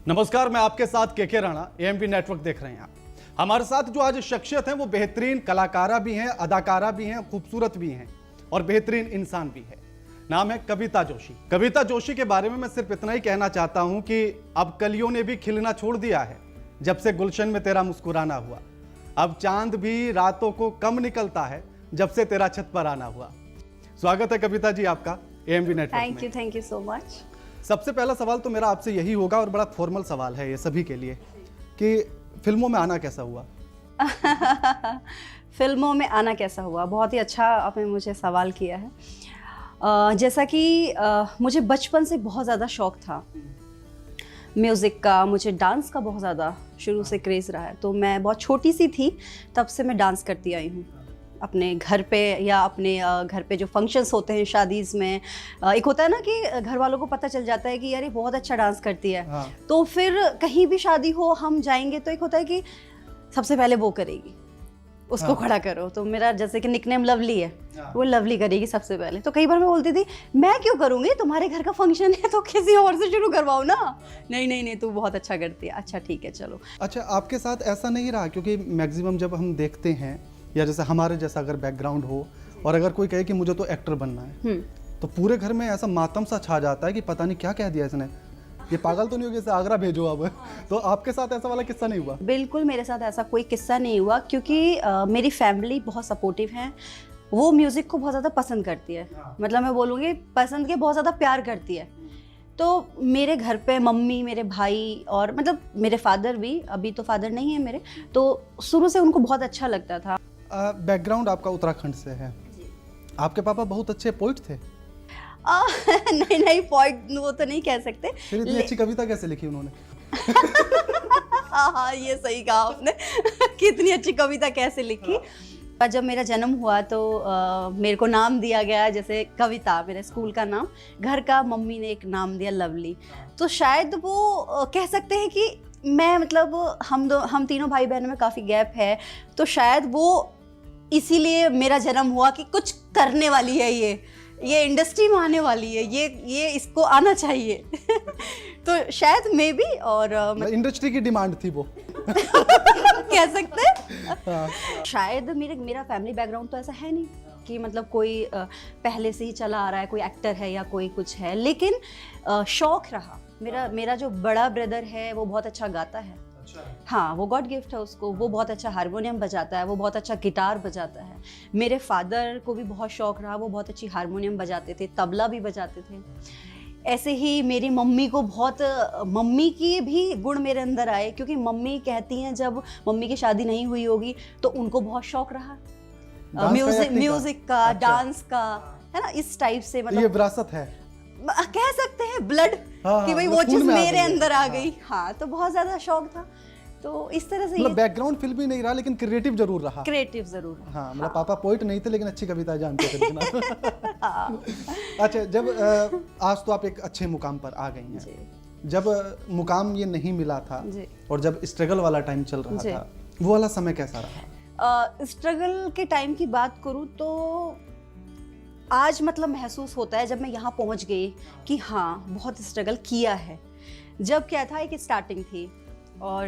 नमस्कार, मैं आपके साथ के राणा, एएमपी नेटवर्क देख रहे हैं आप। हमारे साथ जो आज शख्सियत है वो बेहतरीन कलाकारा भी हैं, अदाकारा भी हैं, खूबसूरत भी हैं और बेहतरीन इंसान भी है। नाम है कविता जोशी। कविता जोशी के बारे में मैं सिर्फ इतना ही कहना चाहता हूं कि अब कलियों ने भी खिलना छोड़ दिया है जब से गुलशन में तेरा मुस्कुराना हुआ। अब चांद भी रातों को कम निकलता है जब से तेरा छत पर आना हुआ। स्वागत है कविता जी आपका एएमपी नेटवर्क में। Thank you so much. सबसे पहला सवाल तो मेरा आपसे यही होगा और बड़ा फॉर्मल सवाल है ये सभी के लिए कि फिल्मों में आना कैसा हुआ? फिल्मों में आना कैसा हुआ, बहुत ही अच्छा आपने मुझे सवाल किया है। जैसा कि मुझे बचपन से बहुत ज़्यादा शौक़ था म्यूज़िक का, मुझे डांस का बहुत ज़्यादा शुरू से क्रेज़ रहा है। तो मैं बहुत छोटी सी थी तब से मैं डांस करती आई हूँ अपने घर पे या अपने घर पे जो फंक्शंस होते हैं शादीज़ में। एक होता है ना कि घर वालों को पता चल जाता है कि यार ये बहुत अच्छा डांस करती है। हाँ। तो फिर कहीं भी शादी हो हम जाएंगे तो एक होता है कि सबसे पहले वो करेगी, उसको खड़ा करो। तो मेरा जैसे कि निकनेम लवली है, वो लवली करेगी सबसे पहले। तो कई बार मैं बोलती थी मैं क्यों करूँगी, तुम्हारे घर का फंक्शन है तो किसी और से शुरू करवाओ ना। नहीं तू बहुत अच्छा करती है। अच्छा ठीक है चलो। अच्छा, आपके साथ ऐसा नहीं रहा? क्योंकि मैक्सिमम जब हम देखते हैं या जैसे हमारे जैसा अगर बैकग्राउंड हो और अगर कोई कहे कि मुझे तो एक्टर बनना है तो पूरे घर में ऐसा मातम सा छा जाता है कि पता नहीं क्या कह दिया इसने, ये पागल तो नहीं होगी, इसे आगरा भेजो अब। तो आपके साथ ऐसा वाला किस्सा नहीं हुआ? बिल्कुल मेरे साथ ऐसा कोई किस्सा नहीं हुआ क्योंकि मेरी फैमिली बहुत सपोर्टिव है। वो म्यूज़िक को बहुत ज़्यादा पसंद करती है। मतलब मैं बोलूँगी पसंद के बहुत ज़्यादा प्यार करती है। तो मेरे घर पे मम्मी, मेरे भाई और मतलब मेरे फादर भी, अभी तो फादर नहीं है मेरे, तो शुरू से उनको बहुत अच्छा लगता था। बैकग्राउंड आपका उत्तराखंड से है। आपके पापा बहुत अच्छे पोइट थे? नहीं पोइट वो तो नहीं कह सकते। फिर इतनी अच्छी कविता कैसे लिखी उन्होंने? हाँ ये सही कहा आपने कि इतनी अच्छी कविता कैसे लिखी। जब मेरा जन्म हुआ तो मेरे को नाम दिया गया जैसे कविता, मेरे स्कूल का नाम। घर का मम्मी ने एक नाम दिया लवली। तो शायद वो कह सकते हैं कि मैं मतलब हम तीनों भाई बहनों में काफ़ी गैप है, तो शायद वो इसीलिए मेरा जन्म हुआ कि कुछ करने वाली है, ये इंडस्ट्री में आने वाली है, ये इसको आना चाहिए। तो शायद मे भी और इंडस्ट्री की डिमांड थी वो। कह सकते हैं। शायद मेरा फैमिली बैकग्राउंड तो ऐसा है नहीं कि मतलब कोई पहले से ही चला आ रहा है, कोई एक्टर है या कोई कुछ है, लेकिन शौक रहा। मेरा जो बड़ा ब्रदर है वो बहुत अच्छा गाता है। हाँ वो गॉड गिफ्ट है उसको, वो बहुत अच्छा हारमोनियम बजाता है, वो बहुत अच्छा गिटार बजाता है। मेरे फादर को भी बहुत शौक रहा, वो बहुत अच्छी हारमोनियम बजाते थे, तबला भी बजाते थे। ऐसे ही मेरी मम्मी को बहुत, मम्मी की भी गुण मेरे अंदर आए क्योंकि मम्मी कहती हैं जब मम्मी की शादी नहीं हुई होगी तो उनको बहुत शौक रहा म्यूजिक का, अच्छा। डांस का, है ना, इस टाइप से। मतलब ये विरासत है कह सकते हैं, ब्लड कि भाई वो चीज मेरे अंदर आ गई। हाँ तो बहुत ज्यादा शौक था। तो इस तरह से मतलब बैकग्राउंड फिल्म ही नहीं रहा लेकिन क्रिएटिव जरूर रहा। क्रिएटिव जरूर रहा। हाँ मतलब पापा पोइट नहीं थे लेकिन अच्छी कविता जानते थे लिखना। हाँ। अच्छा, जब आज तो आप एक अच्छे मुकाम पर आ गई हैं, जब मुकाम ये नहीं मिला था और जब स्ट्रगल वाला टाइम चल रहा था, वो वाला समय कैसा रहा? स्ट्रगल के टाइम की बात करूँ तो आज मतलब महसूस होता है जब मैं यहाँ पहुँच गई कि हाँ बहुत स्ट्रगल किया है। जब क्या था, एक स्टार्टिंग थी और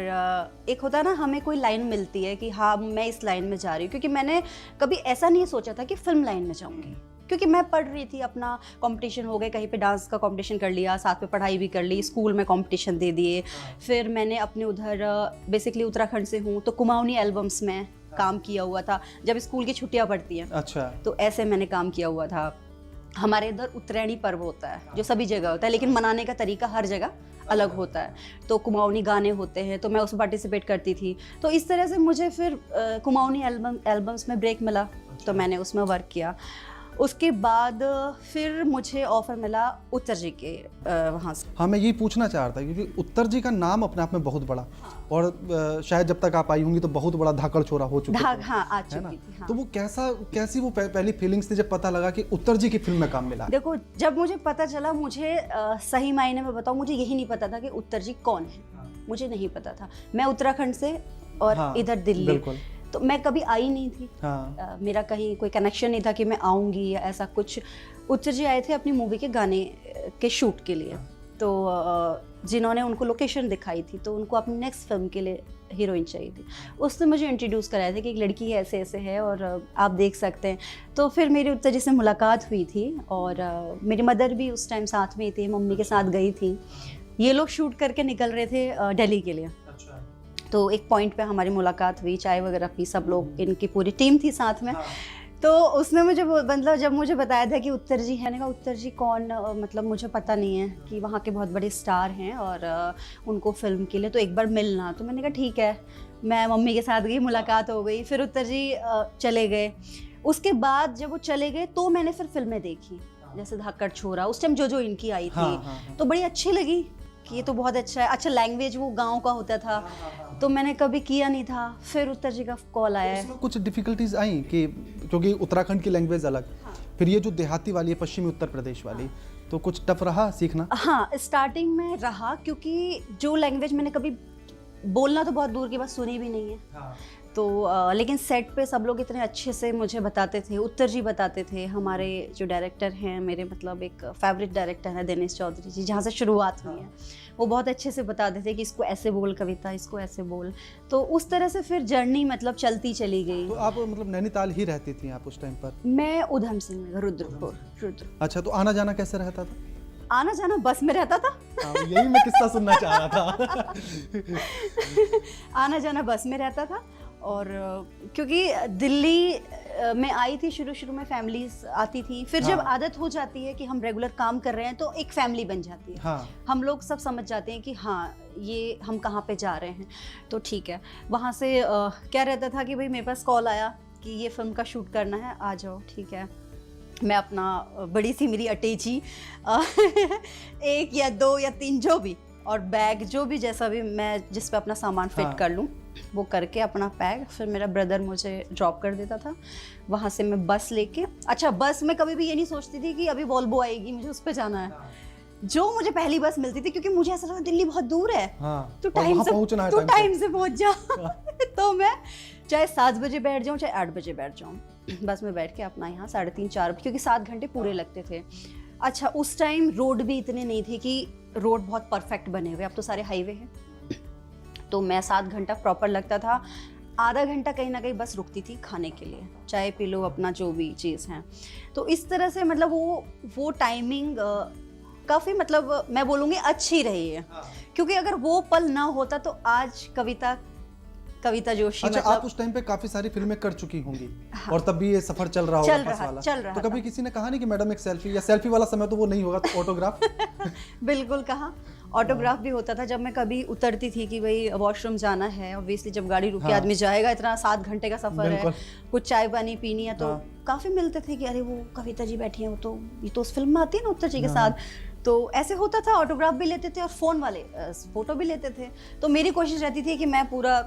एक होता है ना हमें कोई लाइन मिलती है कि हाँ मैं इस लाइन में जा रही हूँ, क्योंकि मैंने कभी ऐसा नहीं सोचा था कि फिल्म लाइन में जाऊँगी। क्योंकि मैं पढ़ रही थी, अपना कंपटीशन हो गए, कहीं पे डांस का कंपटीशन कर लिया, साथ में पढ़ाई भी कर ली, स्कूल में कंपटीशन दे दिए। फिर मैंने अपने उधर बेसिकली उत्तराखंड से हूँ तो कुमाऊनी एल्बम्स में काम किया हुआ था जब स्कूल की छुट्टियां पड़ती हैं। अच्छा। तो ऐसे मैंने काम किया हुआ था। हमारे इधर उत्तरायणी पर्व होता है जो सभी जगह होता है, लेकिन मनाने का तरीका हर जगह अलग होता है। तो कुमाऊनी गाने होते हैं तो मैं उसमें पार्टिसिपेट करती थी। तो इस तरह से मुझे फिर कुमाऊनी एल्बम्स में ब्रेक मिला तो मैंने उसमें वर्क किया। उसके बाद फिर मुझे ऑफर मिला उत्तर जी के वहाँ से। हाँ मैं यही पूछना चाह रहा था क्योंकि उत्तर जी का नाम अपने आप में बहुत बड़ा, हाँ। और शायद जब तक आप आई होंगी तो बहुत बड़ा धाकड़ चोरा हो चुका है। हाँ आ चुकी थी। हाँ। तो वो कैसी वो पहली फीलिंग्स थी जब पता लगा कि उत्तर जी की फिल्म में काम मिला? देखो जब मुझे पता चला, मुझे सही मायने में बताऊँ, मुझे यही नहीं पता था कि उत्तर जी कौन है। मुझे नहीं पता था। मैं उत्तराखंड से और इधर दिल्ली, तो मैं कभी आई नहीं थी। हाँ। मेरा कहीं कोई कनेक्शन नहीं था कि मैं आऊँगी या ऐसा कुछ। उत्तर जी आए थे अपनी मूवी के गाने के शूट के लिए। तो जिन्होंने उनको लोकेशन दिखाई थी, तो उनको अपनी नेक्स्ट फिल्म के लिए हीरोइन चाहिए थी। उसने मुझे इंट्रोड्यूस कराया था कि एक लड़की ऐसे ऐसे है और आप देख सकते हैं। तो फिर मेरी उत्तर जी से मुलाकात हुई थी और मेरी मदर भी उस टाइम साथ में ही थी, मम्मी के साथ गई थी। ये लोग शूट करके निकल रहे थे दिल्ली के लिए। तो एक पॉइंट पे हमारी मुलाकात हुई, चाय वगैरह पी, सब लोग, इनकी पूरी टीम थी साथ में। तो उसने मुझे मतलब जब मुझे बताया था कि उत्तर जी है, मैंने कहा उत्तर जी कौन, मतलब मुझे पता नहीं है कि वहाँ के बहुत बड़े स्टार हैं और उनको फिल्म के लिए तो एक बार मिलना। तो मैंने कहा ठीक है, मैं मम्मी के साथ गई, मुलाकात हो गई। फिर उत्तर जी चले गए। उसके बाद जब वो चले गए तो मैंने फिर फिल्में देखी, जैसे धाकड़ छोरा, उस टाइम जो इनकी आई थी। तो बड़ी अच्छी लगी कि ये तो बहुत अच्छा है। अच्छा लैंग्वेज वो गांव का होता था, तो मैंने कभी किया नहीं था। फिर उत्तर जी का कॉल आया है। कुछ डिफिकल्टीज आई कि क्योंकि उत्तराखंड की लैंग्वेज अलग, फिर ये जो देहाती वाली है, पश्चिमी उत्तर प्रदेश वाली, तो कुछ टफ रहा सीखना? हाँ, स्टार्टिंग में रहा, क्योंकि जो लैंग्वेज मैंने कभी बोलना तो बहुत दूर की बात सुनी भी नहीं है। तो लेकिन सेट पे सब लोग इतने अच्छे से मुझे बताते थे, उत्तर जी बताते थे। हमारे जो डायरेक्टर हैं, मेरे मतलब एक फेवरेट डायरेक्टर है दिनेश चौधरी जी, जहाँ से शुरुआत हुई है, वो बहुत अच्छे से बताते थे कि इसको ऐसे बोल कविता, इसको ऐसे बोल। तो उस तरह से फिर जर्नी मतलब चलती चली गई। तो आप मतलब नैनीताल ही रहती थी आप उस टाइम पर? मैं उधम सिंह में, रुद्र। अच्छा, तो आना जाना कैसे रहता था? आना जाना बस में रहता था। यही मैं किस्सा सुनना चाह रहा था। आना जाना बस में रहता था। और क्योंकि दिल्ली में आई थी, शुरू में फैमिलीज आती थी। फिर जब आदत हो जाती है कि हम रेगुलर काम कर रहे हैं तो एक फैमिली बन जाती है। हम लोग सब समझ जाते हैं कि हाँ, ये हम कहाँ पे जा रहे हैं, तो ठीक है। वहाँ से क्या रहता था कि भाई मेरे पास कॉल आया कि ये फिल्म का शूट करना है, आ जाओ, ठीक है। मैं अपना बड़ी सी मेरी अटैची 1 या 2 या 3 जो भी, और बैग जो भी जैसा भी मैं जिस पे अपना सामान फिट कर लूँ, वो करके अपना पैक, फिर मेरा ब्रदर मुझे ड्रॉप कर देता था। वहाँ से मैं बस लेके, अच्छा बस में कभी भी ये नहीं सोचती थी कि अभी वॉल्वो आएगी, मुझे उस पर जाना है। जो मुझे पहली बस मिलती थी, क्योंकि मुझे ऐसा लगा दिल्ली बहुत दूर है, तो टाइम से पहुँच जा। तो मैं चाहे 7 बजे बैठ जाऊँ, चाहे 8 बजे बैठ जाऊँ, बस में बैठ के अपना यहाँ 3:30-4 बजे, क्योंकि 7 घंटे पूरे लगते थे। अच्छा, उस टाइम रोड भी इतने नहीं थे कि रोड बहुत परफेक्ट बने हुए, अब तो सारे हाईवे हैं। तो मैं 7 घंटा प्रॉपर लगता था। आधा घंटा कहीं ना कहीं बस रुकती थी खाने के लिए, चाय पी लो, अपना जो भी चीज़ है। तो इस तरह से मतलब वो टाइमिंग काफ़ी मतलब मैं बोलूँगी अच्छी रही है। क्योंकि अगर वो पल ना होता तो आज कविता जोशी, अच्छा, मतलब आप उस टाइम पे काफी सारी फिल्में कर चुकी होंगी। हाँ। और तब भी ये सफर चल रहा होगा बस वाला। चल रहा तो कभी किसी ने कहा नहीं कि मैडम एक सेल्फी, या सेल्फी वाला समय तो वो नहीं होगा, तो ऑटोग्राफ? बिल्कुल कहा, ऑटोग्राफ भी होता था। जब मैं कभी उतरती थी कि भाई वॉशरूम जाना है, ऑब्वियसली जब गाड़ी रुकी आदमी जाएगा, इतना 7 घंटे का सफर है, कुछ चाय पानी पीनी है, तो काफी मिलते थे कि अरे वो कविता जी बैठी है, वो तो ये तो उस फिल्म में आती है ना उत्तर जी के साथ। तो ऐसे होता था, ऑटोग्राफ भी लेते थे और फोन वाले फोटो भी लेते थे। तो मेरी कोशिश रहती थी कि मैं पूरा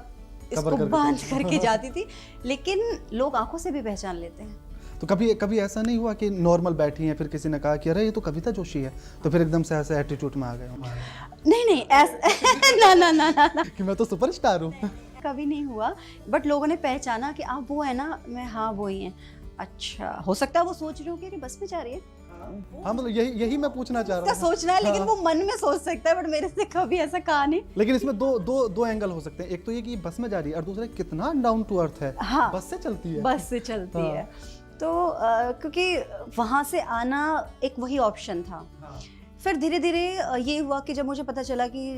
इसको बांध करके जाती थी, लेकिन लोग आंखों से भी पहचान लेते हैं। तो कभी ऐसा नहीं हुआ कि नॉर्मल बैठी हैं, फिर किसी ने कहा कि अरे ये तो कविता जोशी है, तो फिर एकदम से ऐसे एटीट्यूड में आ गए? नहीं ऐसा ना कि मैं तो सुपरस्टार हूँ। कभी नहीं हुआ, बट लोगों ने पहचाना कि आप वो है ना, मैं हाँ वो ही हैं। अच्छा, हो सकता है वो सोच रही हो कि बस में जा रही है। हाँ, मतलब यही मैं पूछना चाह रहा हूँ। सोचना है, लेकिन वो मन में सोच सकता है, बट मेरे से कभी ऐसा कहा नहीं। लेकिन इसमें दो एंगल हो सकते हैं। एक तो ये कि बस में जा रही है, और दूसरा कितना डाउन टू अर्थ है। हाँ, बस से चलती है। बस से चलती है। तो क्योंकि वहाँ से आना एक वही ऑप्शन था। फिर धीरे धीरे ये हुआ कि जब मुझे पता चला कि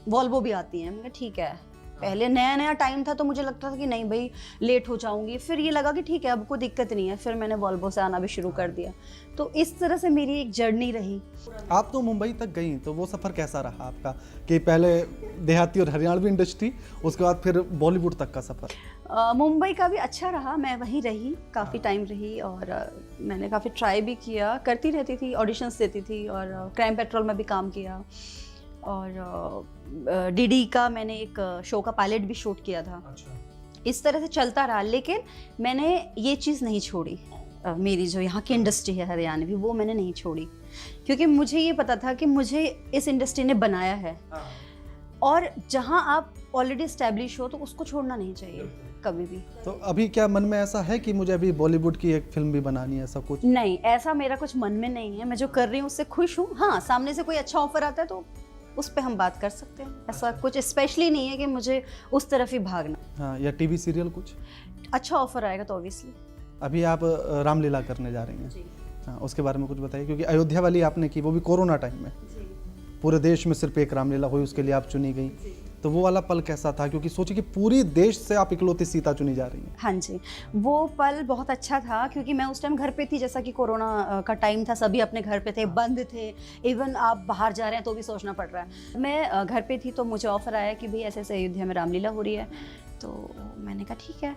वॉल्वो भी आती है, मैंने ठीक है। पहले नया टाइम था तो मुझे लगता था कि नहीं भाई लेट हो जाऊंगी, फिर ये लगा कि ठीक है अब कोई दिक्कत नहीं है, फिर मैंने वॉल्वो से आना भी शुरू कर दिया। तो इस तरह से मेरी एक जर्नी रही। आप तो मुंबई तक गई, तो वो सफ़र कैसा रहा आपका, कि पहले देहाती और हरियाणवी इंडस्ट्री, उसके बाद फिर बॉलीवुड तक का सफ़र? मुंबई का भी अच्छा रहा, मैं वहीं रही, काफ़ी टाइम रही, और मैंने काफ़ी ट्राई भी किया, करती रहती थी, ऑडिशंस देती थी, और क्राइम पेट्रोल में भी काम किया, और डीडी का मैंने एक शो का पायलट भी शूट किया था। अच्छा। इस तरह से चलता रहा, लेकिन मैंने ये चीज़ नहीं छोड़ी। मेरी जो यहाँ की इंडस्ट्री है हरियाणवी, वो मैंने नहीं छोड़ी, क्योंकि मुझे ये पता था कि मुझे इस इंडस्ट्री ने बनाया है। और जहाँ आप ऑलरेडी एस्टैब्लिश हो तो उसको छोड़ना नहीं चाहिए कभी भी। तो अभी क्या मन में ऐसा है कि मुझे अभी बॉलीवुड की एक फिल्म भी बनानी है, ऐसा कुछ? नहीं, ऐसा मेरा कुछ मन में नहीं है। मैं जो कर रही हूँ उससे खुश हूँ। हाँ, सामने से कोई अच्छा ऑफर आता है तो उस पे हम बात कर सकते हैं। ऐसा कुछ स्पेशली नहीं है कि मुझे उस तरफ ही भागना। हाँ, या टीवी सीरियल कुछ अच्छा ऑफर आएगा तो ऑब्वियसली। अभी आप रामलीला करने जा रही हैं। जी हाँ, उसके बारे में कुछ बताइए, क्योंकि अयोध्या वाली आपने की, वो भी कोरोना टाइम में। जी पूरे देश में सिर्फ एक रामलीला हुई, उसके लिए आप चुनी गई। तो वो वाला पल कैसा था, क्योंकि सोचिए कि पूरी देश से आप इकलौती सीता चुनी जा रही हैं। हाँ जी, वो पल बहुत अच्छा था क्योंकि मैं उस टाइम घर पे थी, जैसा कि कोरोना का टाइम था, सभी अपने घर पे थे, बंद थे। इवन आप बाहर जा रहे हैं तो भी सोचना पड़ रहा है। मैं घर पे थी तो मुझे ऑफर आया कि भाई ऐसे ऐसे अयोध्या में रामलीला हो रही है। तो मैंने कहा ठीक है।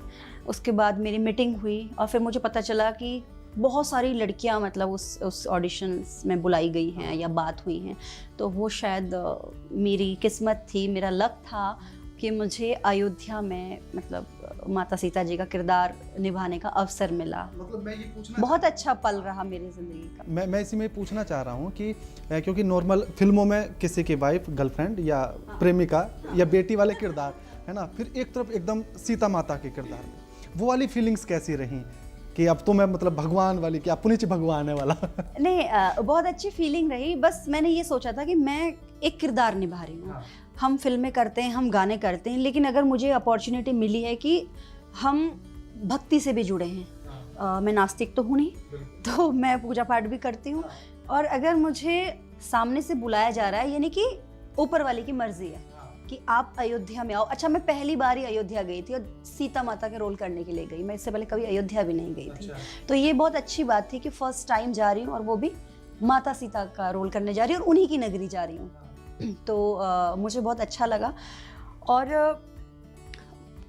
उसके बाद मेरी मीटिंग हुई और फिर मुझे पता चला कि बहुत सारी लड़कियां मतलब उस ऑडिशंस में बुलाई गई हैं या बात हुई हैं। तो वो शायद मेरी किस्मत थी, मेरा लक था कि मुझे अयोध्या में मतलब माता सीता जी का किरदार निभाने का अवसर मिला। मतलब मैं ये पूछना बहुत अच्छा पल रहा मेरी ज़िंदगी का। मैं इसी में पूछना चाह रहा हूँ कि क्योंकि नॉर्मल फिल्मों में किसी की वाइफ, गर्लफ्रेंड या प्रेमिका या बेटी वाले किरदार है ना, फिर एक तरफ एकदम सीता माता के किरदार में वो वाली फीलिंग्स कैसी रही कि अब तो मैं मतलब भगवान वाली, कि पुनीच भगवान है वाला? नहीं, बहुत अच्छी फीलिंग रही। बस मैंने ये सोचा था कि मैं एक किरदार निभा रही हूँ। हम फिल्में करते हैं, हम गाने करते हैं, लेकिन अगर मुझे अपॉर्चुनिटी मिली है कि हम भक्ति से भी जुड़े हैं। मैं नास्तिक तो हूँ नहीं, तो मैं पूजा पाठ भी करती हूँ। और अगर मुझे सामने से बुलाया जा रहा है, यानी कि ऊपर वाले की मर्जी है कि आप अयोध्या में आओ। अच्छा, मैं पहली बार ही अयोध्या गई थी और सीता माता के रोल करने के लिए गई। मैं इससे पहले कभी अयोध्या भी नहीं गई थी। तो ये बहुत अच्छी बात थी कि फर्स्ट टाइम जा रही हूँ और वो भी माता सीता का रोल करने जा रही हूँ और उन्हीं की नगरी जा रही हूँ। तो मुझे बहुत अच्छा लगा। और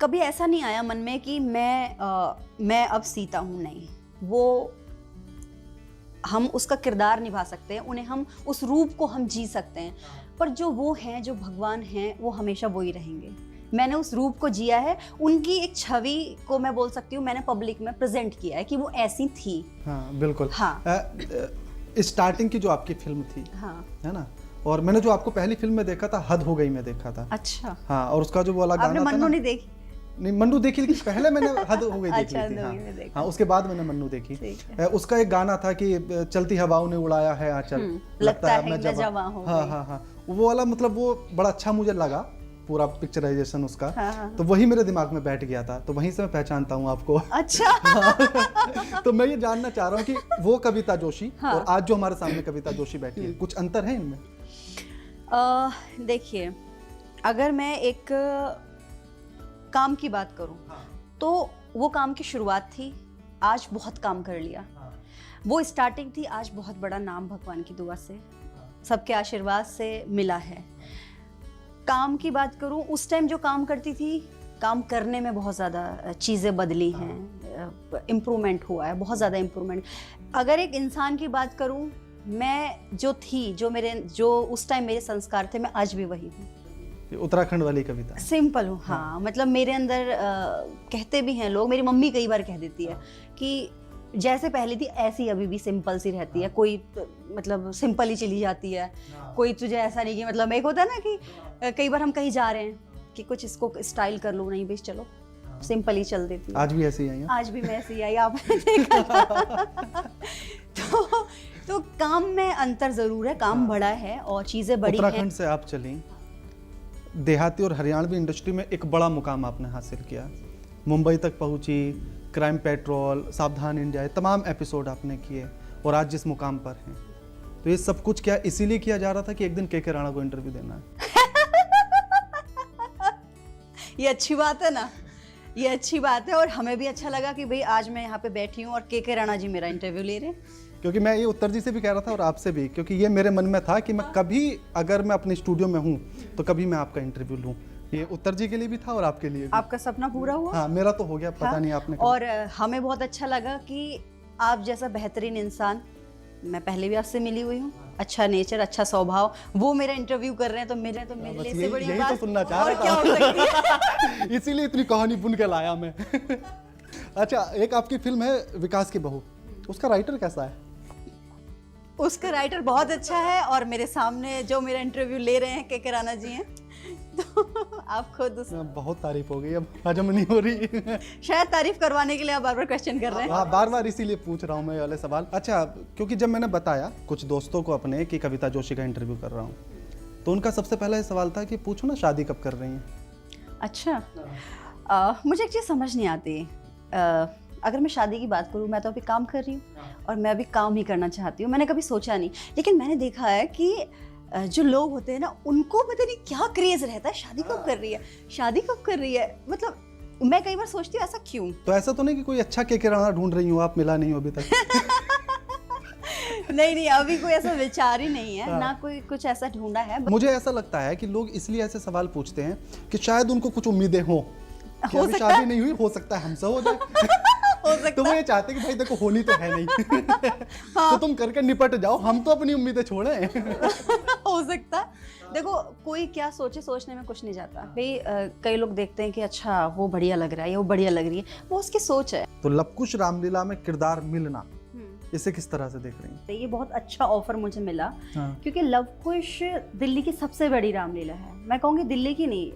कभी ऐसा नहीं आया मन में कि मैं अब सीता हूँ, नहीं। वो हम उसका किरदार निभा सकते हैं, उन्हें हम उस रूप को हम जी सकते हैं, पर जो वो हैं, जो भगवान हैं, वो हमेशा वो ही रहेंगे। मैंने उस रूप को जिया है, उनकी एक छवि को मैं बोल सकती हूँ मैंने पब्लिक में प्रेजेंट किया है कि वो ऐसी थी। हाँ बिल्कुल। हाँ। स्टार्टिंग की जो आपकी फिल्म थी, हाँ, है ना, और मैंने जो आपको पहली फिल्म में देखा था, हद हो गई में देखा था। अच्छा। हाँ, और उसका जो वो वाला आपने गाना था मन्नू ना, नहीं देखी? नहीं मन्नू देखी, लेकिन पहले मैंने हद हो गई देखी अच्छा, थी। हाँ, में देखी। हाँ, उसके बाद मैंने मन्नू देखी। ठीक है। उसका एक गाना था कि चलती हवाओं ने उड़ाया है आंचल, लगता है मैं जवां हो हाँ गई। हाँ हाँ, वो वाला मतलब वो बड़ा अच्छा मुझे लगा, पूरा पिक्चराइजेशन उसका। हाँ। तो वही मेरे दिमाग में बैठ गया था, तो वहीं से मैं पहचानता हूँ आपको। अच्छा। तो मैं ये जानना चाह रहा हूँ कि वो कविता जोशी हाँ। और आज जो हमारे सामने कविता जोशी बैठी है, कुछ अंतर है इनमें? देखिए, अगर मैं एक काम की बात करूं, तो वो काम की शुरुआत थी, आज बहुत काम कर लिया। वो स्टार्टिंग थी, आज बहुत बड़ा नाम भगवान की दुआ से, सबके आशीर्वाद से मिला है। काम की बात करूं, उस टाइम जो काम करती थी, काम करने में बहुत ज़्यादा चीज़ें बदली हैं, इम्प्रूवमेंट हुआ है, बहुत ज़्यादा इम्प्रूवमेंट। अगर एक इंसान की बात करूं, मैं जो थी, जो उस टाइम मेरे संस्कार थे, मैं आज भी वही हूँ। उत्तराखंड वाली कविता सिंपल हूँ। हाँ, मतलब मेरे अंदर कहते भी हैं लोग, मेरी मम्मी कई बार कह देती है कि जैसे पहले थी ऐसी अभी भी सिंपल सी रहती है, कोई मतलब सिंपल ही चली जाती है, कोई तुझे ऐसा नहीं कि मतलब एक होता है ना कि कई बार हम कहीं जा रहे हैं कि कुछ इसको स्टाइल कर लो, नहीं बेश चलो सिंपल ही चल देती है। आज भी ऐसी आई हैं? आज भी मैं ऐसी आई, आपने देखा। तो काम में अंतर जरूर है, काम बड़ा है और चीजें बड़ी हैं। उत्तराखंड से आप चली, देहाती और हरियाणवी इंडस्ट्री में एक बड़ा मुकाम आपने हासिल किया, मुंबई तक पहुंची, क्राइम पेट्रोल, सावधान इंडिया, तमाम एपिसोड आपने किए और आज जिस मुकाम पर हैं, तो ये सब कुछ क्या इसीलिए किया जा रहा था कि एक दिन के राणा को इंटरव्यू देना है? ये अच्छी बात है ना, ये अच्छी बात है और हमें भी अच्छा लगा कि भाई आज मैं यहाँ पे बैठी हूँ और के राणा जी मेरा इंटरव्यू ले रहे हैं। क्योंकि मैं ये उत्तर जी से भी कह रहा था और आपसे भी, क्योंकि ये मेरे मन में था कि मैं कभी अगर मैं अपने स्टूडियो में हूँ तो कभी मैं आपका इंटरव्यू लूँ। ये उत्तर जी के लिए भी था और आपके लिए भी। आपका सपना पूरा हुआ? हाँ, मेरा तो हो गया, पता हाँ? नहीं आपने। और हमें बहुत अच्छा लगा कि आप जैसा बेहतरीन इंसान, मैं पहले भी आपसे मिली हुई हूँ, अच्छा नेचर, अच्छा स्वभाव, वो मेरा इंटरव्यू कर रहे हैं, तो मेरे लिए इससे बड़ी यही बात तो सुनना चाह और रहा क्या हो सकती है। इसीलिए इतनी कहानी बुन के लाया मैं। अच्छा, एक आपकी फिल्म है विकास की बहू, उसका राइटर कैसा है? उसका राइटर बहुत अच्छा है और मेरे सामने जो मेरा इंटरव्यू ले रहे हैं के राणा जी हैं, तो आप खुद बहुत तारीफ हो गई, अब हजम नहीं हो रही। शायद तारीफ करवाने के लिए आप बार बार क्वेश्चन कर रहे हैं। हाँ, बार बार इसीलिए पूछ रहा हूँ मैं ये वाले सवाल। अच्छा, क्योंकि जब मैंने बताया कुछ दोस्तों को अपने कि कविता जोशी का इंटरव्यू कर रहा हूँ, तो उनका सबसे पहला ये सवाल था कि पूछो ना शादी कब कर रही हैं। अच्छा, मुझे एक चीज़ समझ नहीं आती। अगर मैं शादी की बात करूँ, मैं तो अभी काम कर रही हूँ और मैं अभी काम ही करना चाहती हूँ। मैंने कभी सोचा नहीं, लेकिन मैंने देखा है कि जो लोग होते हैं ना, उनको पता नहीं क्या क्रेज रहता है, शादी कब कर रही है, शादी कब कर रही है। मतलब मैं कई बार सोचती हूँ ऐसा क्यों। तो ऐसा तो नहीं कि कोई अच्छा केके राणा ढूंढ रही हूँ, आप मिला नहीं हो अभी तक? नहीं, अभी कोई ऐसा विचार ही नहीं है, ना कोई कुछ ऐसा ढूंढा है। मुझे ऐसा लगता है कि लोग इसलिए ऐसे सवाल पूछते हैं कि शायद उनको कुछ उम्मीदें हों कि हो अभी सकता शादी है। नहीं हुई, हो सकता है हमसे हो जाए। हो सकता तो वो ये चाहते हैं कि भाई देखो होनी तो है नहीं। हाँ। तो तुम करके निपट जाओ, हम तो अपनी उम्मीदें छोड़े। हो सकता है। देखो, कोई क्या सोचे, सोचने में कुछ नहीं जाता भाई। कई लोग देखते हैं कि अच्छा वो बढ़िया लग रहा है या वो बढ़िया लग रही है, वो उसकी सोच है। तो लवकुश रामलीला में किरदार मिलना, इसे किस तरह से देख रही हैं? तो ये बहुत अच्छा ऑफर मुझे मिला। हाँ। क्योंकि लवकुश दिल्ली की सबसे बड़ी रामलीला है। मैं कहूँगी दिल्ली की नहीं,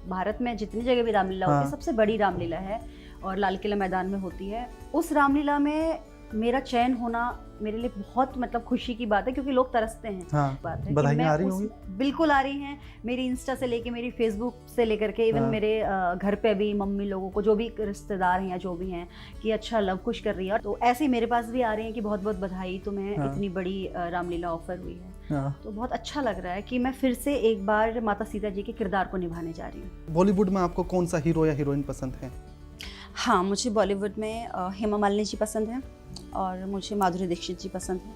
भारत में जितनी जगह भी रामलीला होती है, सबसे बड़ी रामलीला है और लाल किला मैदान में होती है। उस रामलीला में मेरा चयन होना मेरे लिए बहुत मतलब खुशी की बात है, क्योंकि लोग तरसते हैं। हाँ, बात है बधाइयाँ आ रही होंगी? बिल्कुल आ रही हैं। मेरी इंस्टा से लेके, मेरी फेसबुक से लेकर के, इवन मेरे घर पे भी मम्मी लोगों को, जो भी रिश्तेदार हैं या जो भी हैं, कि अच्छा लवकुश कर रही है। तो ऐसे ही मेरे पास भी आ रहे हैं कि बहुत बहुत बधाई, तुम्हें इतनी बड़ी रामलीला ऑफर हुई है। तो बहुत अच्छा लग रहा है कि मैं फिर से एक बार माता सीता जी के किरदार को निभाने जा रही हूँ। बॉलीवुड में आपको कौन सा हीरो या हीरोइन पसंद है? हाँ, मुझे बॉलीवुड में हेमा मालिनी जी पसंद है और मुझे माधुरी दीक्षित जी पसंद है।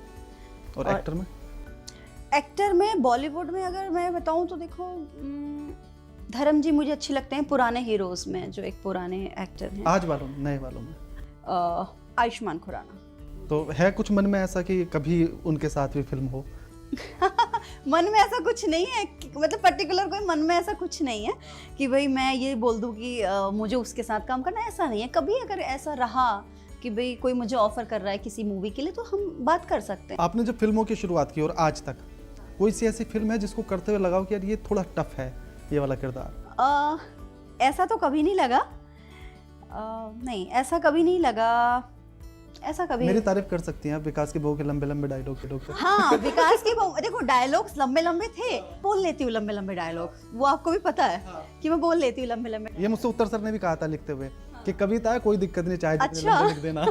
और एक्टर में? एक्टर में बॉलीवुड में अगर मैं बताऊं तो देखो, धर्म जी मुझे अच्छे लगते हैं पुराने हीरोज में, जो एक पुराने एक्टर हैं। आज वालों में, नए वालों में? आयुष्मान खुराना। तो है कुछ मन में ऐसा कि कभी उनके साथ भी फिल्म हो? मन में ऐसा कुछ नहीं है, मतलब पर्टिकुलर कोई मन में ऐसा कुछ नहीं है कि भाई मैं ये बोल दूं कि मुझे उसके साथ काम करना, ऐसा नहीं है। कभी अगर ऐसा रहा कि भाई कोई मुझे ऑफर कर रहा है किसी मूवी के लिए, तो हम बात कर सकते हैं। आपने जब फिल्मों की शुरुआत की और आज तक कोई सी ऐसी फिल्म है जिसको करते हुए लगाओ कि यार ये थोड़ा टफ है ये वाला किरदार? ऐसा तो कभी नहीं लगा। नहीं, ऐसा कभी नहीं लगा, ऐसा कभी। मेरी तारीफ कर सकती हैं आप विकास की बहू के लंबे लंबे डायलॉग के। हाँ, विकास की बहू, देखो डायलॉग्स लंबे लंबे थे, बोल लेती हूँ लंबे लंबे डायलॉग, वो आपको भी पता है कि मैं बोल लेती हूँ लंबे लंबे। ये मुझसे उत्तर सर ने भी कहा था लिखते हुए कि कविता है, कोई दिक्कत नहीं, चाहे जितने अच्छा। लंबे लिख देना।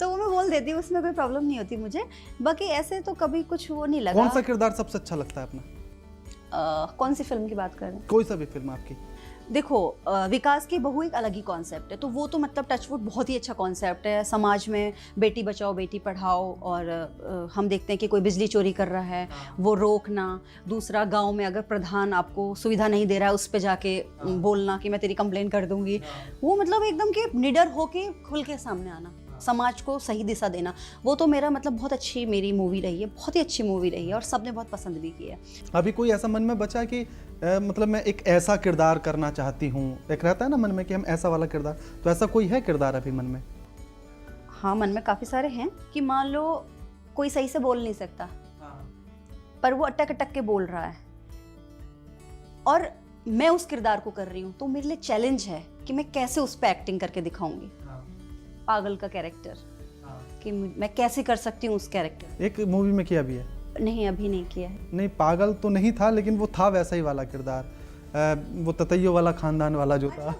तो वो मैं बोल देती हूँ, उसमें कोई प्रॉब्लम नहीं होती मुझे। बाकी ऐसे तो कभी कुछ वो नहीं लगा। कौन सा किरदार सबसे अच्छा लगता है अपना? कौन सी फिल्म की बात कर रहे हैं? कोई सा भी फिल्म आपकी। देखो, विकास की बहू एक अलग ही कॉन्सेप्ट है, तो वो तो मतलब टचवुड बहुत ही अच्छा कॉन्सेप्ट है। समाज में बेटी बचाओ बेटी पढ़ाओ, और हम देखते हैं कि कोई बिजली चोरी कर रहा है, वो रोकना। दूसरा, गांव में अगर प्रधान आपको सुविधा नहीं दे रहा है, उस पे जाके बोलना कि मैं तेरी कंप्लेन कर दूंगी। वो मतलब एकदम कि निडर होके खुल के सामने आना, समाज को सही दिशा देना। वो तो मेरा मतलब बहुत अच्छी मेरी मूवी रही है, बहुत ही अच्छी मूवी रही है और सबने बहुत पसंद भी की है। अभी कोई ऐसा मन में बचा कि मतलब मैं एक ऐसा किरदार करना चाहती हूँ? एक रहता है ना मन में कि हम ऐसा वाला किरदार, तो ऐसा कोई है किरदार अभी मन में? हाँ, मन में काफ़ी सारे हैं। कि मान लो कोई सही से बोल नहीं सकता, पर वो अटक अटक के बोल रहा है और मैं उस किरदार को कर रही हूँ, तो मेरे लिए चैलेंज है कि मैं कैसे उस पर एक्टिंग करके दिखाऊंगी। पागल का कैरेक्टर, कि मैं कैसे कर सकती हूँ उस कैरेक्टर। एक मूवी में किया भी है? नहीं, अभी नहीं किया है। नहीं, पागल तो नहीं था, लेकिन वो था वैसा ही वाला किरदार, वो ततैयो वाला खानदान वाला जो था।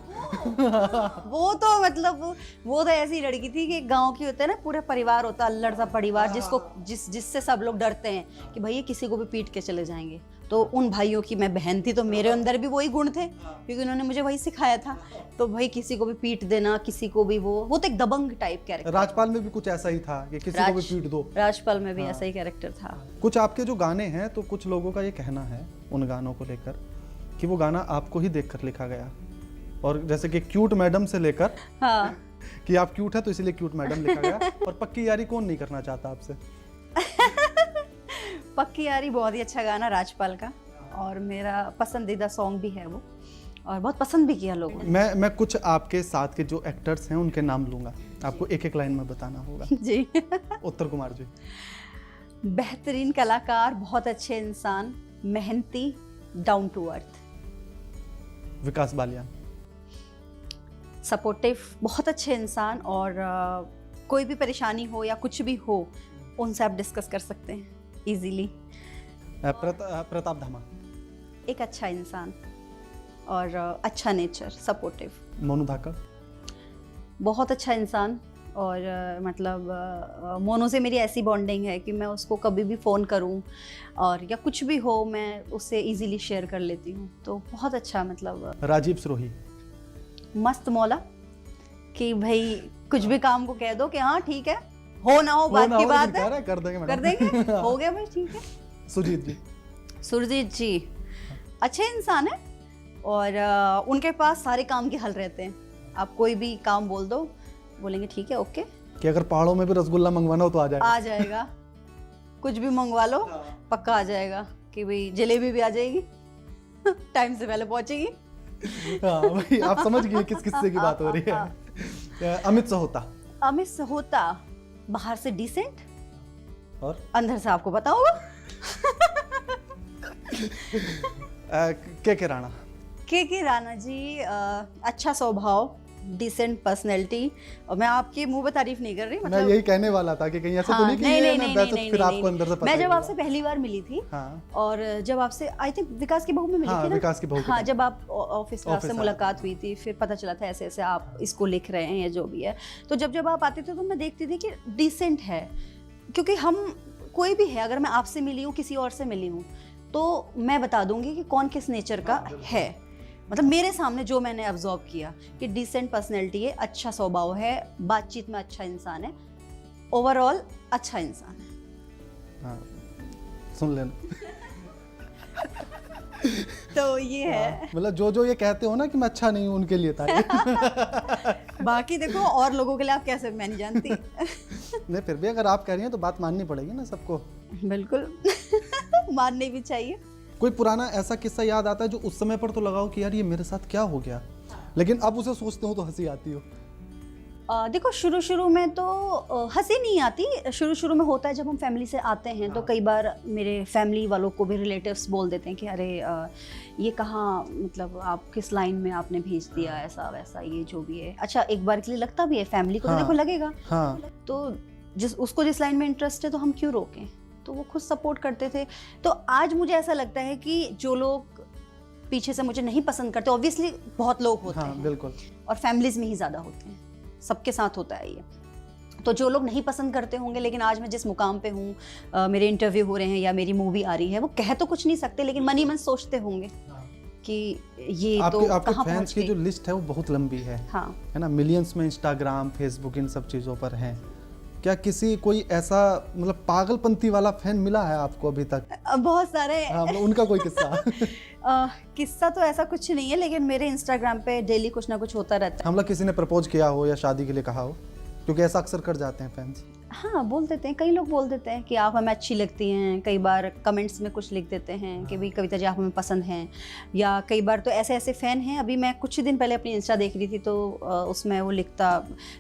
वो तो मतलब वो तो ऐसी लड़की थी कि गांव की होता है ना, पूरे परिवार होता है, अल्लड़ सा परिवार, जिससे सब लोग डरते हैं कि भैया किसी को भी पीट के चले जाएंगे। तो उन भाइयों की मैं बहन थी, तो मेरे अंदर भी वही गुण थे, क्योंकि उन्होंने मुझे वही सिखाया था। तो भाई किसी को भी पीट देना, किसी को भी, वो तो एक दबंग टाइप कैरेक्टर। राजपाल में भी कुछ ऐसा ही था कि किसी को भी पीट दो। राजपाल में भी ऐसा ही कैरेक्टर था। कुछ आपके जो गाने हैं, तो कुछ लोगों का ये कहना है उन गानों को लेकर कि वो गाना आपको ही देखकर लिखा गया, और जैसे कि क्यूट मैडम से लेकर, हाँ, कि आप क्यूट है तो इसलिए क्यूट मैडम लिखा गया। और पक्की यारी कौन नहीं करना चाहता आपसे? पक्की यारी बहुत ही अच्छा गाना राजपाल का, और मेरा पसंदीदा सॉन्ग भी है वो, और बहुत पसंद भी किया लोगों ने। मैं कुछ आपके साथ के जो एक्टर्स हैं उनके नाम लूंगा, आपको एक एक लाइन में बताना होगा। जी। उत्तर कुमार जी। बेहतरीन कलाकार, बहुत अच्छे इंसान, मेहनती, down to earth. Vikas Baliyan. Supportive, बहुत अच्छे इंसान, और कोई भी परेशानी हो या कुछ भी हो, उनसे आप डिस्कस कर सकते हैं इजीली। प्रताप धामा। एक अच्छा इंसान और अच्छा नेचर, सपोर्टिव। मोनू धाकड़। बहुत अच्छा इंसान और मतलब मोनू से मेरी ऐसी बॉन्डिंग है कि मैं उसको कभी भी फ़ोन करूं और या कुछ भी हो मैं उससे इजीली शेयर कर लेती हूं, तो बहुत अच्छा मतलब। राजीव सिरोही। मस्त मौला कि भाई कुछ भी काम को कह दो कि हाँ ठीक है, हो ना हो बात की बात है, कर देंगे मैडम। कर देंगे, हो गया भाई ठीक है। सुजीत जी। सुरजीत जी अच्छे इंसान है और उनके पास सारे काम के हल रहते हैं। आप कोई भी काम बोल दो, बोलेंगे ठीक है ओके। कि अगर पहाड़ों में भी रसगुल्ला मंगवाना हो तो आ जाएगा। आ जाएगा, कुछ भी मंगवा लो पक्का आ जाएगा। कि भाई जलेबी भी आ जाएगी टाइम से पहले पहुंचेगी। हाँ भाई, आप समझ गए किस किस्से की बात हो रही है। अमित सहोता। अमित सहोता बाहर से डिसेंट और अंदर से आपको पता होगा। के राणा। के राणा जी अच्छा स्वभाव, डिसेंट पर्सनैलिटी। और मैं आपके मुंह पे तारीफ नहीं कर रही, मतलब मैं यही कहने वाला था कि कहीं ऐसा तो नहीं कि ये मैं वैसे तो फिर आपको अंदर से पता मैं जब ही आपसे पहली बार मिली थी हाँ। और जब आपसे आई थिंक विकास की बहू में मिली हाँ, थी ना, विकास की बहू के हाँ, टाइम। जब आप ऑफिस में आपसे ऑफिस मुलाकात हुई थी, फिर पता चला था ऐसे ऐसे आप इसको लिख रहे हैं या जो भी है। तो जब आप आते थे तो मैं देखती थी कि डिसेंट है, क्योंकि हम कोई भी है, अगर मैं आपसे मिली हूँ किसी और से मिली हूँ तो मैं बता दूंगी कि कौन किस नेचर का है। मतलब मेरे सामने जो मैंने ऑब्जर्व किया कि डिसेंट पर्सनैलिटी है, अच्छा स्वभाव है, बातचीत में अच्छा इंसान है, ओवरऑल अच्छा इंसान है। हाँ, सुन लेना। तो ये है, मतलब जो ये कहते हो ना कि मैं अच्छा नहीं हूँ, उनके लिए था ये। बाकी देखो और लोगों के लिए आप कैसे, मैं नहीं जानती। नहीं, फिर भी अगर आप कह रही हैं तो बात माननी पड़ेगी ना सबको। बिल्कुल माननी भी चाहिए। कोई पुराना ऐसा किस्सा याद आता है जो उस समय पर तो लगाओ कि यार ये मेरे साथ क्या हो गया, लेकिन अब उसे सोचते हो तो हंसी आती हो? देखो शुरू में तो हंसी नहीं आती। शुरू में होता है जब हम फैमिली से आते हैं तो कई बार मेरे फैमिली वालों को भी रिलेटिव्स बोल देते हैं कि अरे ये कहाँ, मतलब आप किस लाइन में आपने भेज दिया, ऐसा वैसा ये जो भी है। अच्छा एक बार के लिए लगता भी है, फैमिली को तो देखो लगेगा। हाँ। तो उसको जिस लाइन में इंटरेस्ट है तो हम क्यों रोकें, तो वो खुद सपोर्ट करते थे। तो आज मुझे ऐसा लगता है कि जो लोग पीछे से मुझे नहीं पसंद करते, ऑब्वियसली बहुत लोग होते हैं, बिल्कुल, और फैमिलीज में ही ज़्यादा होते हैं, सबके साथ होता है ये। तो जो लोग नहीं पसंद करते होंगे, लेकिन आज मैं जिस मुकाम पे हूँ, मेरे इंटरव्यू हो रहे हैं या मेरी मूवी आ रही है, वो कह तो कुछ नहीं सकते, लेकिन मन ही मन सोचते होंगे कि ये तो आपके कहाँ फैंस पहुँच की गई। जो लिस्ट है वो बहुत लंबी है। हाँ, है ना, मिलियंस में इंस्टाग्राम, फेसबुक, इन सब चीज़ों पर हैं। क्या किसी कोई ऐसा मतलब पागलपंती वाला फैन मिला है आपको अभी तक? बहुत सारे। हाँ, मतलब उनका कोई किस्सा? किस्सा तो ऐसा कुछ नहीं है, लेकिन मेरे इंस्टाग्राम पे डेली कुछ ना कुछ होता रहता है। मतलब किसी ने प्रपोज किया हो या शादी के लिए कहा हो, क्योंकि ऐसा अक्सर कर जाते हैं फैंस। हाँ, बोल देते हैं, कई लोग बोल देते हैं कि आप हमें अच्छी लगती हैं। कई बार कमेंट्स में कुछ लिख देते हैं कि भाई कविता जी आप हमें पसंद हैं। या कई बार तो ऐसे ऐसे फ़ैन हैं, अभी मैं कुछ ही दिन पहले अपनी इंस्टा देख रही थी तो उसमें वो लिखता,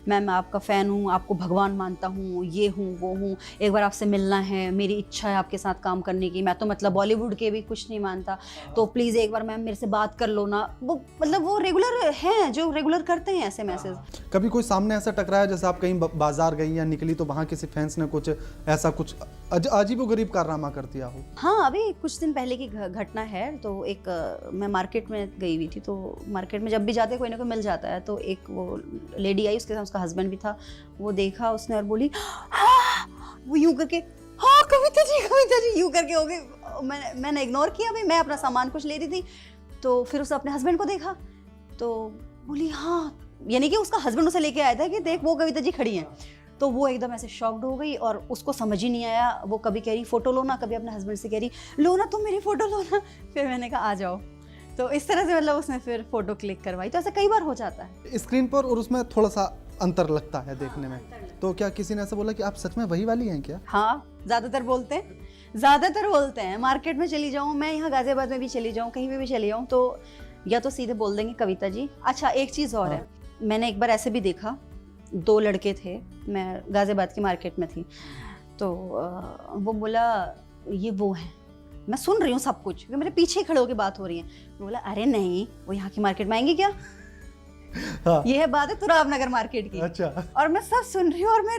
मैम आपका फ़ैन हूँ, आपको भगवान मानता हूँ, ये हूँ वो हूँ, एक बार आपसे मिलना है, मेरी इच्छा है आपके साथ काम करने की। मैं तो मतलब बॉलीवुड के भी कुछ नहीं मानता, तो प्लीज़ एक बार मैम मेरे से बात कर लो ना। वो मतलब वो रेगुलर हैं, जो रेगुलर करते हैं ऐसे मैसेज। कभी कोई सामने ऐसा टकराया, जैसे आप कहीं बाजार गई या निकली तो वहाँ किसी फैंस ने कुछ ऐसा कुछ अजीबोगरीब कारनामा कर दिया हो? हाँ, अभी कुछ दिन पहले की घटना है। तो एक मैं मार्केट में गई हुई थी, तो मार्केट में जब भी जाते कोई ना कोई मिल जाता है। तो एक वो लेडी आई, उसके साथ उसका हस्बैंड भी था। वो देखा उसने और बोली हाँ, वो यूं करके, हाँ कविता जी यूं करके हो गई। मैंने इग्नोर किया, भाई मैं अपना सामान कुछ ले रही थी। तो फिर उसने अपने हस्बैंड को देखा तो बोली हाँ, यानी कि उसका हस्बैंड उसे लेके आया था कि देख वो कविता जी खड़ी हैं। तो वो एकदम ऐसे शॉक्ड हो गई और उसको समझ ही नहीं आया। वो कभी कह रही फ़ोटो लो ना, कभी अपने हस्बैंड से कह रही लो ना तुम मेरी फ़ोटो लो ना। फिर मैंने कहा आ जाओ। तो इस तरह से मतलब उसने फिर फ़ोटो क्लिक करवाई। तो ऐसा कई बार हो जाता है स्क्रीन पर और उसमें थोड़ा सा अंतर लगता है देखने में। तो क्या किसी ने ऐसा बोला कि आप सच में वही वाली हैं क्या? हाँ, ज़्यादातर बोलते हैं। मार्केट में चली जाऊँ, मैं यहाँ गाजियाबाद में भी चली जाऊँ, कहीं पे भी चली जाऊँ, तो या तो सीधे बोल देंगे कविता जी। अच्छा एक चीज़ और है, मैंने एक बार ऐसे भी देखा, 2 लड़के थे, मैं गाजियाबाद की मार्केट में थी। तो वो बोला ये वो हैं, मैं सुन रही हूँ सब कुछ क्योंकि मेरे पीछे खड़े होकर बात हो रही है। बोला अरे नहीं, वो यहाँ की मार्केट में आएंगे क्या? हाँ। ये है बात है तुराब नगर मार्केट की। अच्छा। और मैं सब सुन रही हूँ और मैं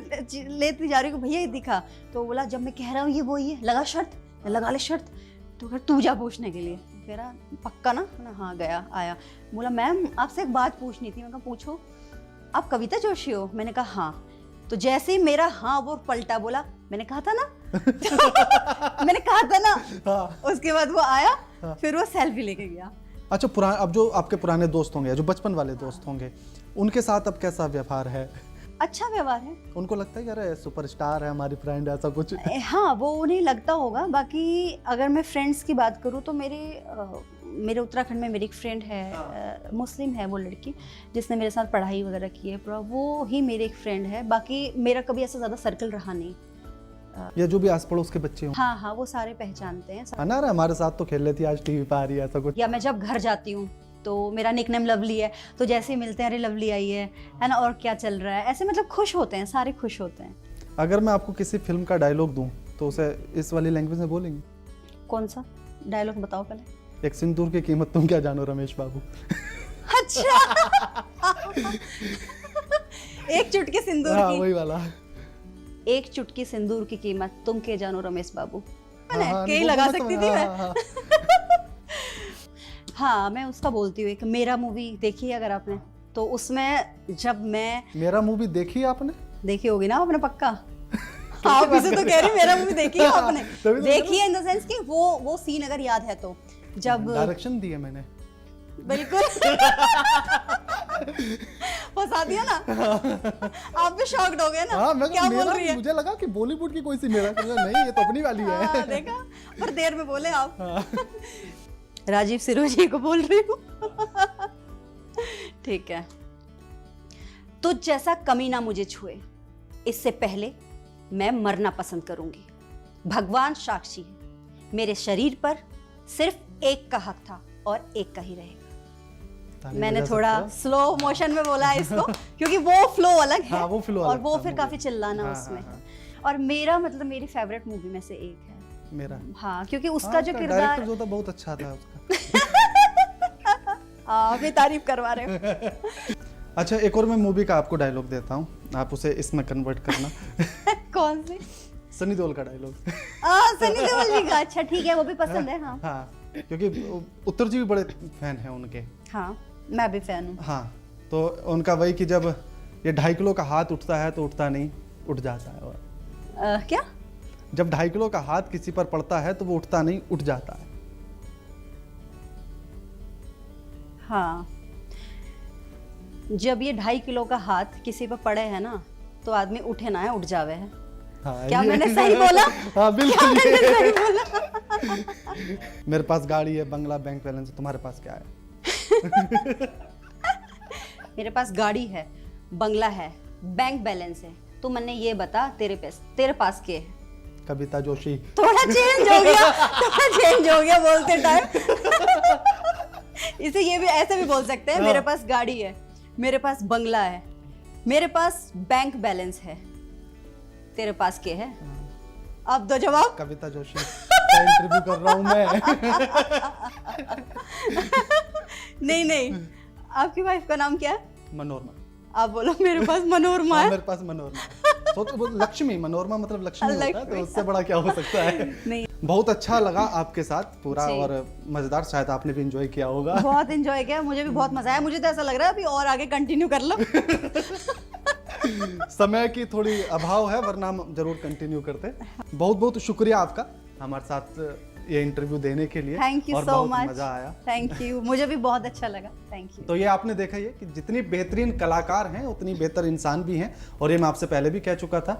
लेती जा रही हूँ, भैया ये दिखा। तो बोला जब मैं कह रहा हूँ ये वो ही है, लगा शर्त, लगा ले शर्त। तो फिर तू जा पूछने के लिए। कह रहा पक्का ना? मैंने हाँ गया आया। बोला मैम आपसे एक बात पूछनी थी। मैंने कहा पूछो। आप कविता जोशी हो? मैंने कहा हाँ। तो जैसे ही मेरा हाँ वो पलटा, बोला मैंने कहा था ना मैंने कहा था ना। हाँ। उसके बाद वो आया, हाँ। फिर वो सेल्फी लेके गया। अच्छा, अब जो आपके पुराने दोस्त होंगे, जो बचपन वाले दोस्त होंगे, उनके साथ अब कैसा व्यवहार है? अच्छा व्यवहार है। उनको लगता है कि अरे सुपरस्टार है हमारी फ्रेंड, ऐसा कुछ? हाँ वो उन्हें लगता होगा। बाकी अगर मैं फ्रेंड्स की बात करूँ तो मेरे उत्तराखंड में मेरी एक फ्रेंड है, मुस्लिम है वो लड़की, जिसने मेरे साथ पढ़ाई वगैरह की है पूरा, वो ही मेरी एक फ्रेंड है। बाकी मेरा कभी ऐसा ज़्यादा सर्कल रहा नहीं। या जो भी आस पड़ोस के बच्चे हों? हाँ हाँ वो सारे पहचानते हैं। है ना, हमारे साथ तो खेल लेती है, आज टीवी पे आ रही है, ऐसा कुछ? या मैं जब घर जाती हूँ तो मेरा निकनेम लवली है, तो जैसे ही मिलते हैं अरे लवली आई है ना, और क्या चल रहा है, ऐसे मतलब खुश होते हैं, सारे खुश होते हैं। अगर मैं आपको किसी फिल्म का डायलॉग दूं तो उसे इस वाली लैंग्वेज में बोलेंगे? कौन सा डायलॉग बताओ पहले। एक सिंदूर की कीमत तुम क्या जानो रमेश बाबू। अच्छा एक चुटकी सिंदूर हाँ, की। वही वाला। एक चुटकी सिंदूर की कीमत तुम के जानो रमेश बाबू। हाँ, के वो लगा मतलब, सकती थी मैं। हाँ। हाँ मैं उसका बोलती हूँ। एक मेरा मूवी देखी है अगर आपने, तो उसमें जब मैं मेरा मूवी देखी है आपने? देखी होगी ना आपने पक्का। आप इसे तो कह रही मेरा मूवी देखी है आपने। तो देखी है इन द सेंस कि वो सीन अगर याद है तो, जब डायरेक्शन दी है मैंने। बिल्कुल फंसा दिया ना। आप भी शॉक्ड हो गए ना। हाँ, मैं क्या बोल रही है? मुझे लगा कि बॉलीवुड की कोई सी मेरा, नहीं ये तो अपनी वाली है। हाँ, देखा, पर देर में बोले आप। राजीव सिरोही को बोल रही हूँ। ठीक है। तो जैसा कमी ना मुझे छुए, इससे पहले मैं मरना पसंद करूंगी। भगवान साक्षी है, मेरे शरीर पर सिर्फ एक का हक था और एक का ही रहेगा। मैंने थोड़ा स्लो मोशन में बोला है इसको क्योंकि वो फ्लो अलग है। हाँ, वो फ्लो और अलग वो था फिर मूवी। काफी चिल्लाना हाँ, उसमें। हाँ, और मेरा मतलब मेरी फेवरेट मूवी में से एक है मेरा। हाँ, क्योंकि उसका हाँ, जो उसका किरदार डायरेक्टर जो था बहुत अच्छा था उसका। आप भी तारीफ करवा रहे हो। अच्छा, एक और मैं मूवी का आपको डायलॉग देता हूँ, आप उसे इसमें कन्वर्ट करना। कौन सी? सनी देओल का डायलॉग। सनी देओल जी का। अच्छा ठीक है, वो भी पसंद है। हाँ हाँ, क्योंकि उत्तर जी भी बड़े फैन हैं उनके। हाँ मैं भी फैन हूँ। हाँ, तो उनका वही कि जब ये 2.5 किलो का हाथ उठता है तो उठता नहीं, उठ जाता है। और क्या? जब 2.5 किलो का हाथ किसी पर पड़ता है तो वो उठता नहीं, उठ जाता है। हाँ, जब ये 2.5 किलो का हाथ किसी पर पड़े है ना, तो आदमी उठे ना है, उठ जावे है। हाँ, क्या मैंने सही बोला? हाँ बिल्कुल। मैंने सही बोला? मेरे पास गाड़ी है, बंगला, बैंक बैलेंस है, तुम्हारे पास क्या है? मेरे पास गाड़ी है, बंगला है, बैंक बैलेंस है, तो मैंने ये बता तेरे पास क्या है? कविता जोशी। थोड़ा चेंज हो गया बोलते टाइम। इसे ये भी ऐसे भी बोल सकते हैं। मेरे पास गाड़ी है, मेरे पास बंगला है, मेरे पास बैंक बैलेंस है, तेरे पास क्या है? अब दो जवाब। कविता जोशी का इंटरव्यू कर रहा हूँ मैं। नहीं, आपकी वाइफ का नाम क्या है? मनोरमा। आप बोलो मेरे पास मनोरमा हाँ, है। मेरे पास मनोरमा। सोचो वो लक्ष्मी, मनोरमा मतलब लक्ष्मी होता है, तो उससे बड़ा क्या हो सकता है? नहीं, बहुत अच्छा लगा आपके साथ पूरा, जी। और मजेदार, शायद आपने भी एंजॉय किया होगा। बहुत एंजॉय किया, मुझे भी बहुत मजा आया। मुझे तो ऐसा लग रहा है अभी और आगे कंटिन्यू कर लो। समय की थोड़ी अभाव है, वरना हम जरूर कंटिन्यू करते। बहुत बहुत शुक्रिया आपका हमारे साथ ये इंटरव्यू देने के लिए। थैंक यू और सो बहुत मच। मजा आया। थैंक यू, मुझे भी बहुत अच्छा लगा। Thank you. तो ये आपने देखा ये कि जितनी बेहतरीन कलाकार हैं उतनी बेहतर इंसान भी हैं, और ये मैं आपसे पहले भी कह चुका था।